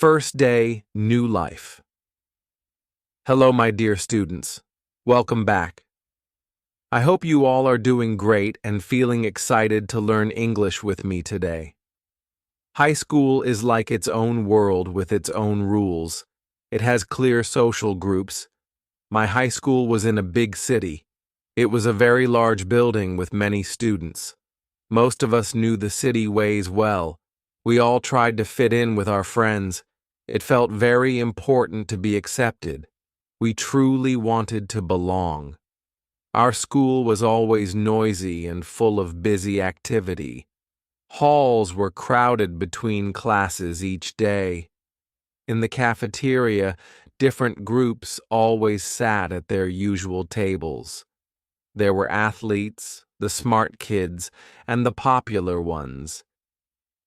First day, new life. Hello, my dear students. Welcome back. I hope you all are doing great and feeling excited to learn English with me today. High school is like its own world with its own rules. It has clear social groups. My high school was in a big city. It was a very large building with many students. Most of us knew the city ways well. We all tried to fit in with our friends. It felt very important to be accepted. We truly wanted to belong. Our school was always noisy and full of busy activity. Halls were crowded between classes each day. In the cafeteria, different groups always sat at their usual tables. There were athletes, the smart kids, and the popular ones.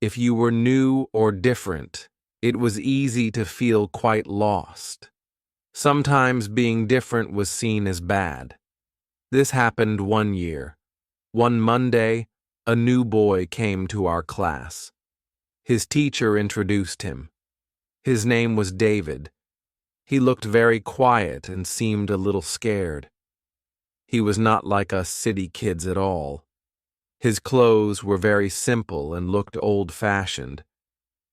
If you were new or different, it was easy to feel quite lost. Sometimes being different was seen as bad. This happened one year. One Monday, a new boy came to our class. His teacher introduced him. His name was David. He looked very quiet and seemed a little scared. He was not like us city kids at all. His clothes were very simple and looked old-fashioned.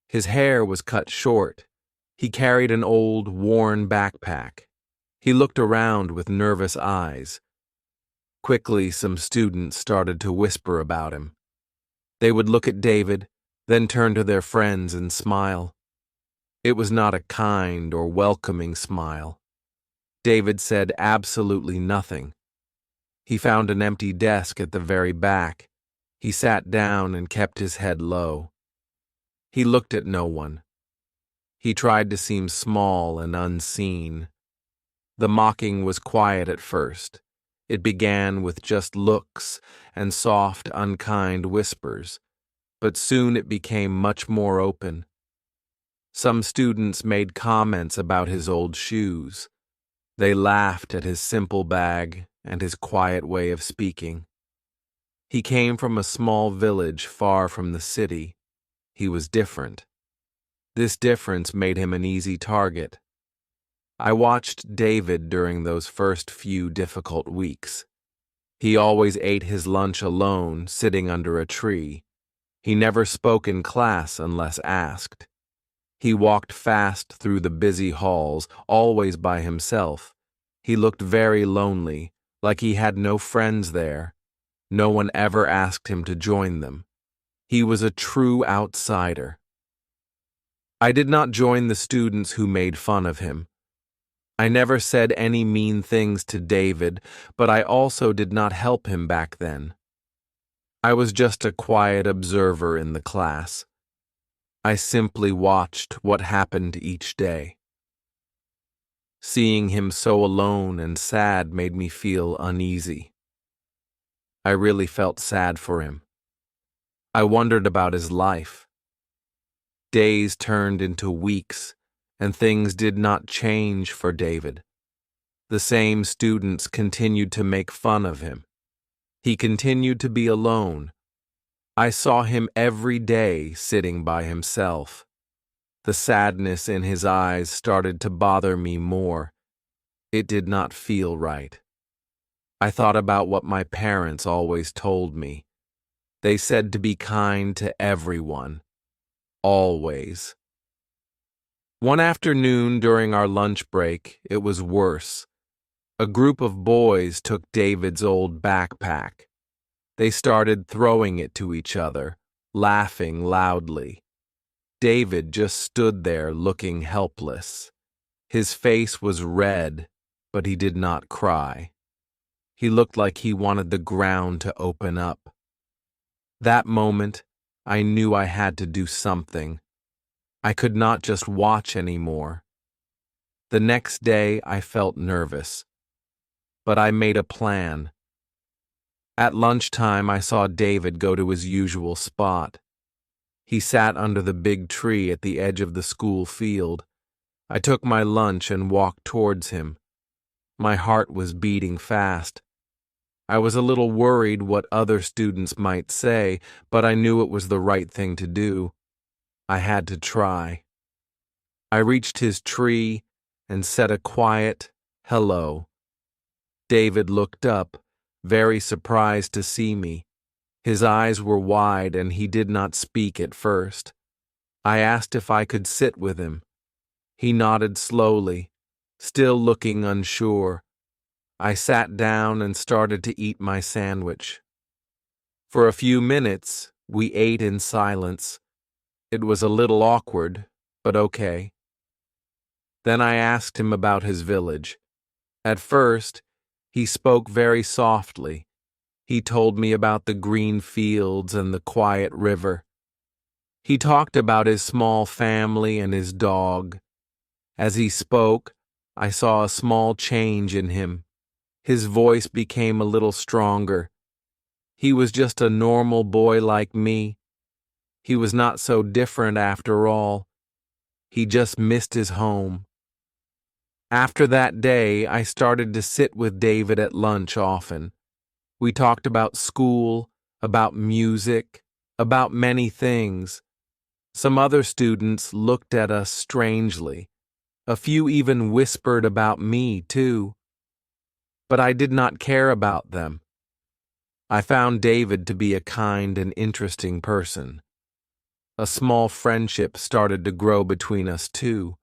His hair was cut short. He carried an old, worn backpack. He looked around with nervous eyes. Quickly, some students started to whisper about him. They would look at David, then turn to their friends and smile. It was not a kind or welcoming smile. David said absolutely nothing. He found an empty desk at the very back. He sat down and kept his head low. He looked at no one. He tried to seem small and unseen. The mocking was quiet at first. It began with just looks and soft, unkind whispers, but soon it became much more open. Some students made comments about his old shoes. They laughed at his simple bag and his quiet way of speaking. He came from a small village far from the city. He was different. This difference made him an easy target. I watched David during those first few difficult weeks. He always ate his lunch alone, sitting under a tree. He never spoke in class unless asked. He walked fast through the busy halls, always by himself. He looked very lonely, like he had no friends there. No one ever asked him to join them. He was a true outsider. I did not join the students who made fun of him. I never said any mean things to David, but I also did not help him back then. I was just a quiet observer in the class. I simply watched what happened each day. Seeing him so alone and sad made me feel uneasy. I really felt sad for him. I wondered about his life. Days turned into weeks, and things did not change for David. The same students continued to make fun of him. He continued to be alone. I saw him every day sitting by himself. The sadness in his eyes started to bother me more. It did not feel right. I thought about what my parents always told me. They said to be kind to everyone. Always. One afternoon during our lunch break, it was worse. A group of boys took David's old backpack. They started throwing it to each other, laughing loudly. David just stood there looking helpless. His face was red, but he did not cry. He looked like he wanted the ground to open up. That moment, I knew I had to do something. I could not just watch anymore. The next day, I felt nervous. But I made a plan. At lunchtime, I saw David go to his usual spot. He sat under the big tree at the edge of the school field. I took my lunch and walked towards him. My heart was beating fast. I was a little worried what other students might say, but I knew it was the right thing to do. I had to try. I reached his tree and said a quiet hello. David looked up, very surprised to see me. His eyes were wide and he did not speak at first. I asked if I could sit with him. He nodded slowly, still looking unsure. I sat down and started to eat my sandwich. For a few minutes, we ate in silence. It was a little awkward, but okay. Then I asked him about his village. At first, he spoke very softly. He told me about the green fields and the quiet river. He talked about his small family and his dog. As he spoke, I saw a small change in him. His voice became a little stronger. He was just a normal boy like me. He was not so different after all. He just missed his home. After that day, I started to sit with David at lunch often. We talked about school, about music, about many things. Some other students looked at us strangely. A few even whispered about me, too. But I did not care about them. I found David to be a kind and interesting person. A small friendship started to grow between us, too.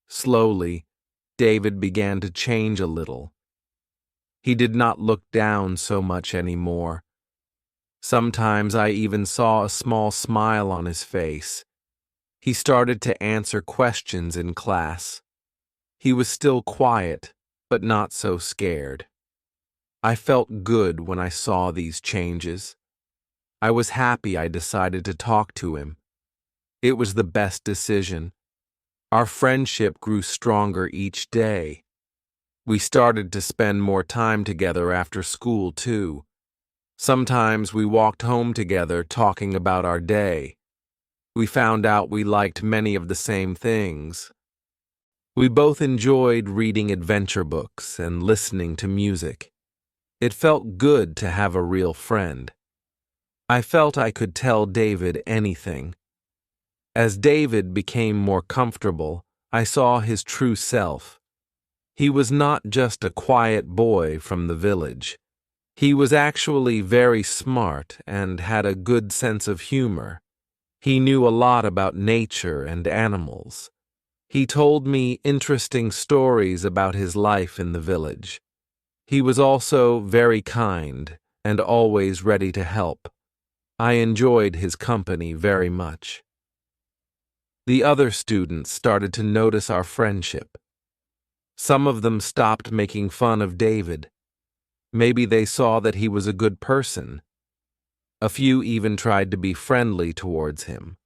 Slowly, David began to change a little. He did not look down so much anymore. Sometimes I even saw a small smile on his face. He started to answer questions in class. He was still quiet, but not so scared. I felt good when I saw these changes. I was happy I decided to talk to him. It was the best decision. Our friendship grew stronger each day. We started to spend more time together after school, too. Sometimes we walked home together talking about our day. We found out we liked many of the same things. We both enjoyed reading adventure books and listening to music. It felt good to have a real friend. I felt I could tell David anything. As David became more comfortable, I saw his true self. He was not just a quiet boy from the village. He was actually very smart and had a good sense of humor. He knew a lot about nature and animals. He told me interesting stories about his life in the village. He was also very kind and always ready to help. I enjoyed his company very much. The other students started to notice our friendship. Some of them stopped making fun of David. Maybe they saw that he was a good person. A few even tried to be friendly towards him,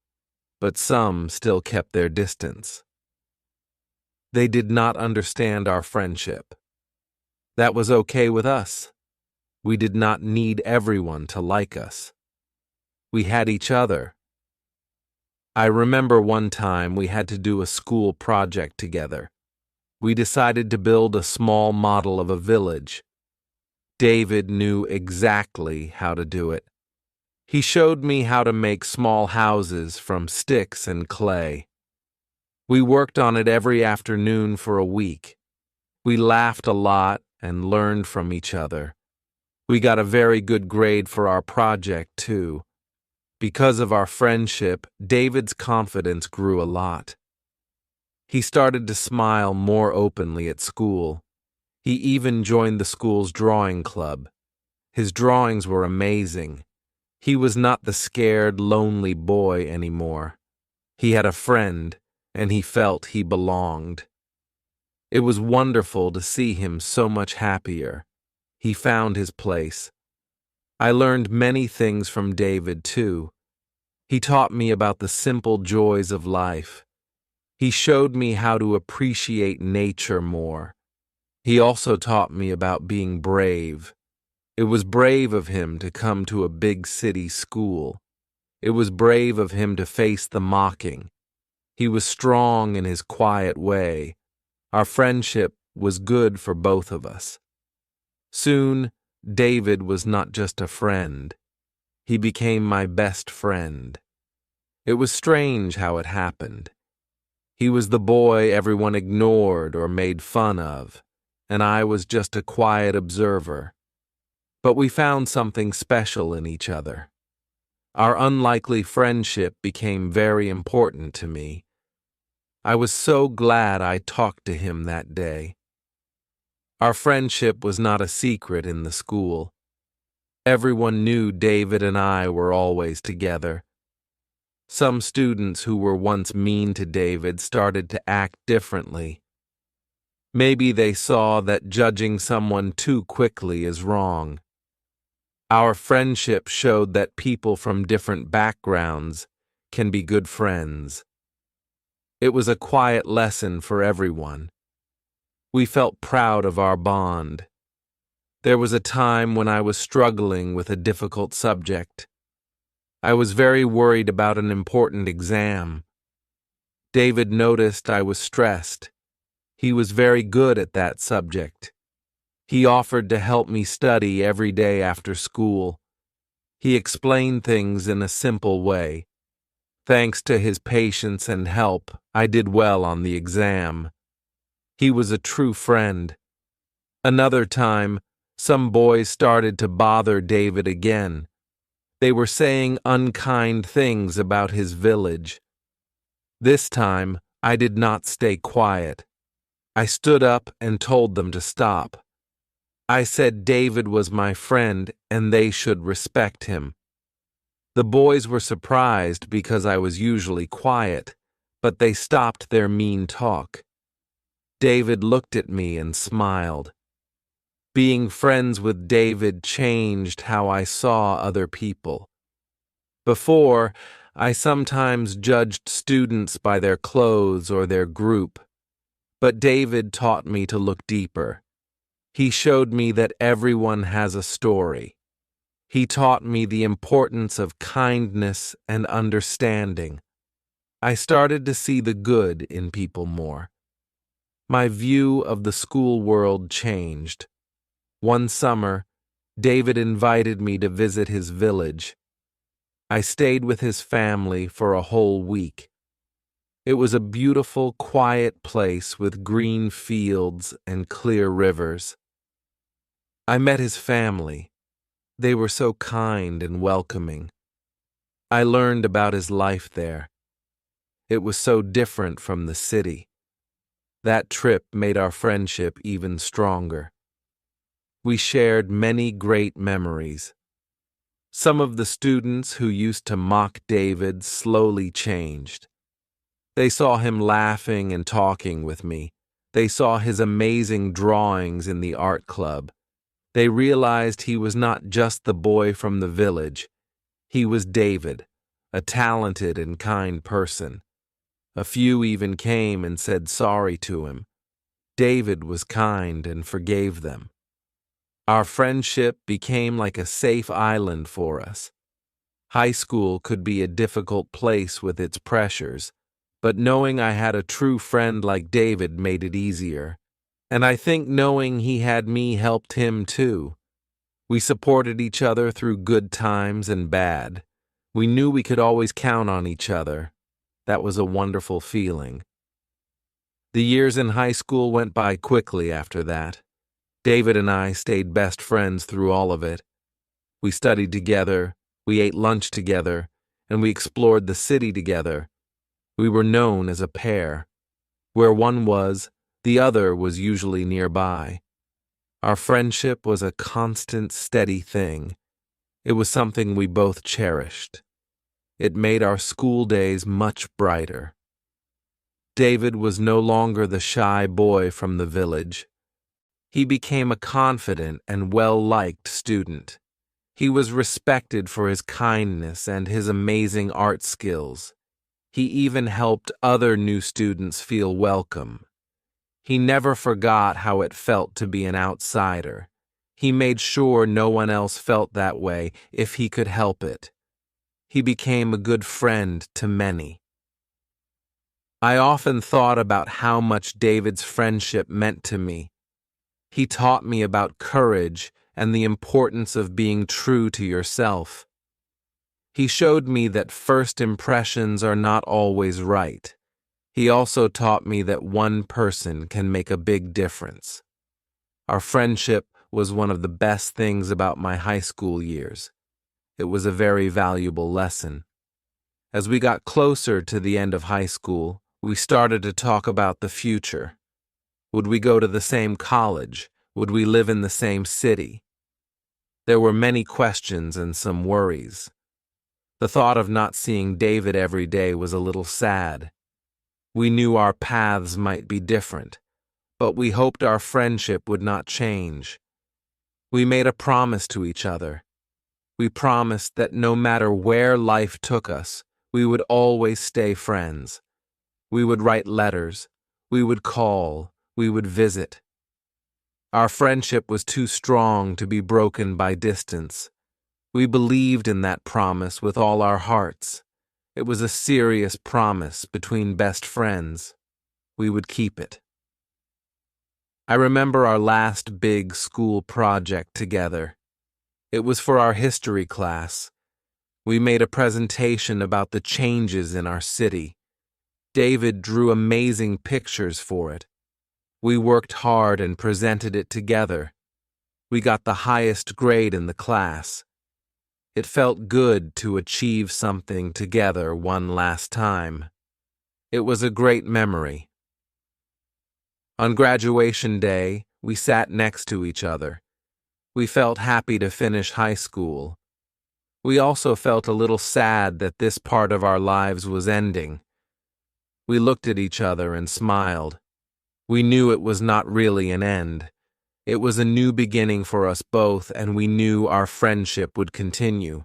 but some still kept their distance. They did not understand our friendship. That was okay with us. We did not need everyone to like us. We had each other. I remember one time we had to do a school project together. We decided to build a small model of a village. David knew exactly how to do it. He showed me how to make small houses from sticks and clay. We worked on it every afternoon for a week. We laughed a lot and learned from each other. We got a very good grade for our project, too. Because of our friendship, David's confidence grew a lot. He started to smile more openly at school. He even joined the school's drawing club. His drawings were amazing. He was not the scared, lonely boy anymore. He had a friend, and he felt he belonged. It was wonderful to see him so much happier. He found his place. I learned many things from David, too. He taught me about the simple joys of life. He showed me how to appreciate nature more. He also taught me about being brave. It was brave of him to come to a big city school. It was brave of him to face the mocking. He was strong in his quiet way. Our friendship was good for both of us. Soon, David was not just a friend. He became my best friend. It was strange how it happened. He was the boy everyone ignored or made fun of, and I was just a quiet observer. But we found something special in each other. Our unlikely friendship became very important to me. I was so glad I talked to him that day. Our friendship was not a secret in the school. Everyone knew David and I were always together. Some students who were once mean to David started to act differently. Maybe they saw that judging someone too quickly is wrong. Our friendship showed that people from different backgrounds can be good friends. It was a quiet lesson for everyone. We felt proud of our bond. There was a time when I was struggling with a difficult subject. I was very worried about an important exam. David noticed I was stressed. He was very good at that subject. He offered to help me study every day after school. He explained things in a simple way. Thanks to his patience and help, I did well on the exam. He was a true friend. Another time, some boys started to bother David again. They were saying unkind things about his village. This time, I did not stay quiet. I stood up and told them to stop. I said David was my friend and they should respect him. The boys were surprised because I was usually quiet, but they stopped their mean talk. David looked at me and smiled. Being friends with David changed how I saw other people. Before, I sometimes judged students by their clothes or their group, but David taught me to look deeper. He showed me that everyone has a story. He taught me the importance of kindness and understanding. I started to see the good in people more. My view of the school world changed. One summer, David invited me to visit his village. I stayed with his family for a whole week. It was a beautiful, quiet place with green fields and clear rivers. I met his family. They were so kind and welcoming. I learned about his life there. It was so different from the city. That trip made our friendship even stronger. We shared many great memories. Some of the students who used to mock David slowly changed. They saw him laughing and talking with me. They saw his amazing drawings in the art club. They realized he was not just the boy from the village. He was David, a talented and kind person. A few even came and said sorry to him. David was kind and forgave them. Our friendship became like a safe island for us. High school could be a difficult place with its pressures, but knowing I had a true friend like David made it easier. And I think knowing he had me helped him too. We supported each other through good times and bad. We knew we could always count on each other. That was a wonderful feeling. The years in high school went by quickly after that. David and I stayed best friends through all of it. We studied together, we ate lunch together, and we explored the city together. We were known as a pair. Where one was, the other was usually nearby. Our friendship was a constant, steady thing. It was something we both cherished. It made our school days much brighter. David was no longer the shy boy from the village. He became a confident and well-liked student. He was respected for his kindness and his amazing art skills. He even helped other new students feel welcome. He never forgot how it felt to be an outsider. He made sure no one else felt that way if he could help it. He became a good friend to many. I often thought about how much David's friendship meant to me. He taught me about courage and the importance of being true to yourself. He showed me that first impressions are not always right. He also taught me that one person can make a big difference. Our friendship was one of the best things about my high school years. It was a very valuable lesson. As we got closer to the end of high school, we started to talk about the future. Would we go to the same college? Would we live in the same city? There were many questions and some worries. The thought of not seeing David every day was a little sad. We knew our paths might be different, but we hoped our friendship would not change. We made a promise to each other. We promised that no matter where life took us, we would always stay friends. We would write letters. We would call. We would visit. Our friendship was too strong to be broken by distance. We believed in that promise with all our hearts. It was a serious promise between best friends. We would keep it. I remember our last big school project together. It was for our history class. We made a presentation about the changes in our city. David drew amazing pictures for it. We worked hard and presented it together. We got the highest grade in the class. It felt good to achieve something together one last time. It was a great memory. On graduation day, we sat next to each other. We felt happy to finish high school. We also felt a little sad that this part of our lives was ending. We looked at each other and smiled. We knew it was not really an end. It was a new beginning for us both, and we knew our friendship would continue.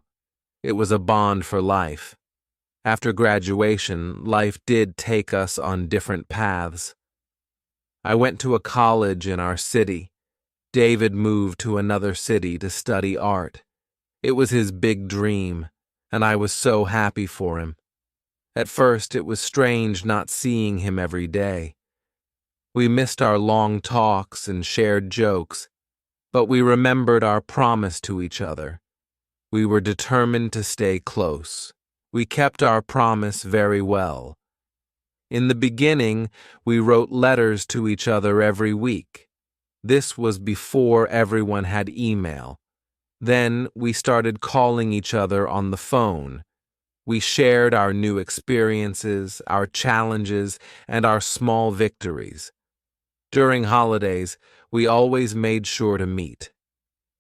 It was a bond for life. After graduation, life did take us on different paths. I went to a college in our city. David moved to another city to study art. It was his big dream, and I was so happy for him. At first, it was strange not seeing him every day. We missed our long talks and shared jokes, but we remembered our promise to each other. We were determined to stay close. We kept our promise very well. In the beginning, we wrote letters to each other every week. This was before everyone had email. Then we started calling each other on the phone. We shared our new experiences, our challenges, and our small victories. During holidays, we always made sure to meet.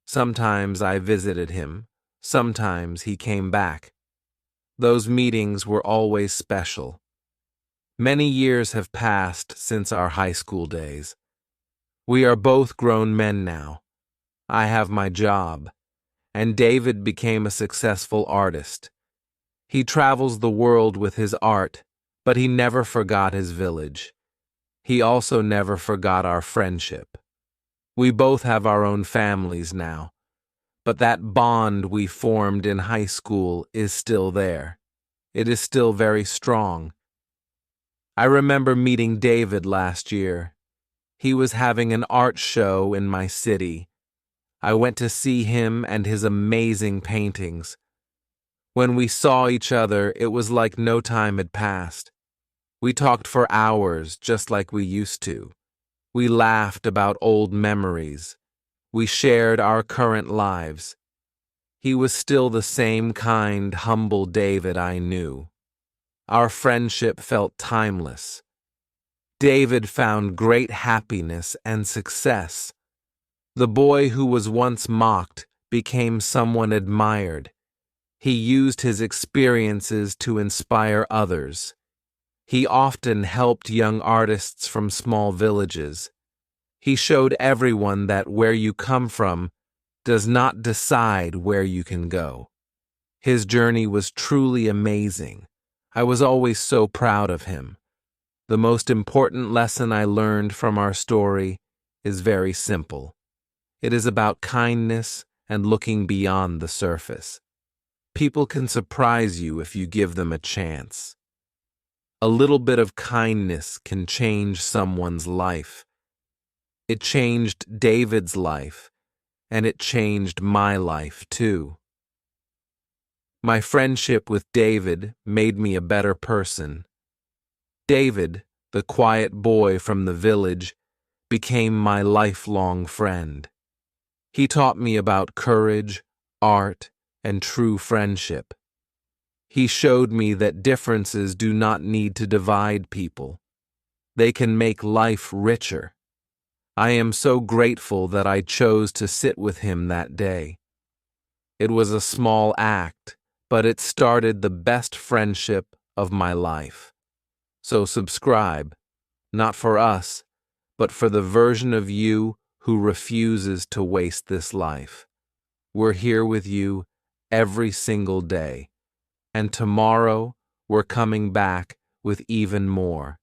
Sometimes I visited him. Sometimes he came back. Those meetings were always special. Many years have passed since our high school days. We are both grown men now. I have my job, and David became a successful artist. He travels the world with his art, but he never forgot his village. He also never forgot our friendship. We both have our own families now, but that bond we formed in high school is still there. It is still very strong. I remember meeting David last year. He was having an art show in my city. I went to see him and his amazing paintings. When we saw each other, it was like no time had passed. We talked for hours, just like we used to. We laughed about old memories. We shared our current lives. He was still the same kind, humble David I knew. Our friendship felt timeless. David found great happiness and success. The boy who was once mocked became someone admired. He used his experiences to inspire others. He often helped young artists from small villages. He showed everyone that where you come from does not decide where you can go. His journey was truly amazing. I was always so proud of him. The most important lesson I learned from our story is very simple. It is about kindness and looking beyond the surface. People can surprise you if you give them a chance. A little bit of kindness can change someone's life. It changed David's life, and it changed my life too. My friendship with David made me a better person. David, the quiet boy from the village, became my lifelong friend. He taught me about courage, art, and true friendship. He showed me that differences do not need to divide people. They can make life richer. I am so grateful that I chose to sit with him that day. It was a small act, but it started the best friendship of my life. So subscribe, not for us, but for the version of you who refuses to waste this life. We're here with you every single day, and tomorrow we're coming back with even more.